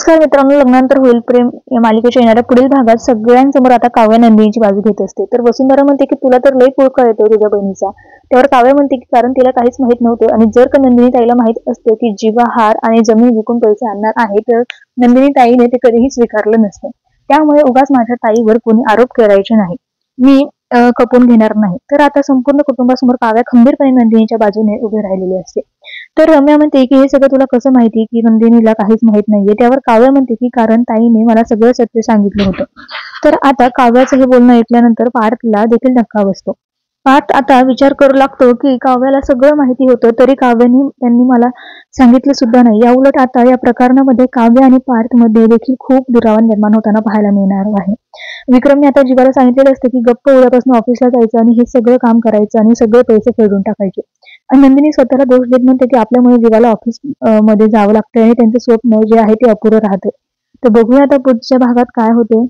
नमस्कार मित्रांनो, लग्नानंतर होईल प्रेम या मालिकेच्या येणाऱ्या पुढील भागात सगळ्यांसमोर आता काव्या नंदिनीची बाजू घेत असते. तर वसुंधरा म्हणते की तुला तर लई पुळका येतो तुझ्या बहिणीचा. त्यावर काव्या म्हणते की कारण तिला काहीच माहित नव्हतं आणि जर का नंदिनी ताईला माहित असतं की जीवा हार आणि जमीन विकून पैसे आणणार आहे तर नंदिनी ताईने ते कधीही स्वीकारलं नसतं. त्यामुळे उगाच माझ्या ताईवर कोणी आरोप करायचे नाही. मी खपवून घेणार नाही. तर आता संपूर्ण कुटुंबासमोर काव्या खंबीरपणे नंदिनीच्या बाजूने उभी राहिलेली असते. तर रम्या म्हणते की हे सगळं तुला कसं माहिती की नंदिनीला काहीच माहित नाहीये. त्यावर काव्या म्हणते की कारण ताईने मला सगळं सत्य सांगितलं होतं. तर आता काव्याचं हे बोलणं ऐकल्यानंतर पार्थला देखील धक्का बसतो. पार्थ आता विचार करू लागतो की काव्याला सगळं माहिती होतं तरी त्यांनी मला सांगितलं सुद्धा नाही. याउलट आता या प्रकरणामध्ये काव्य आणि पार्थ मध्ये देखील खूप दुरावा निर्माण होताना पाहायला मिळणार आहे. विक्रमने आता जीवाला सांगितलेलं असतं की गप्प उद्यापासून ऑफिसला जायचं आणि हे सगळं काम करायचं आणि सगळे पैसे फेडून टाकायचे. आणि नंदिनी स्वतःला दोष देत म्हणते की आपल्यामुळे जीवाला ऑफिस मध्ये जावं लागतंय आणि त्यांचं स्वप्न जे आहे ते अपुरं राहतंय. तर बघूया आता पुढच्या भागात काय होते.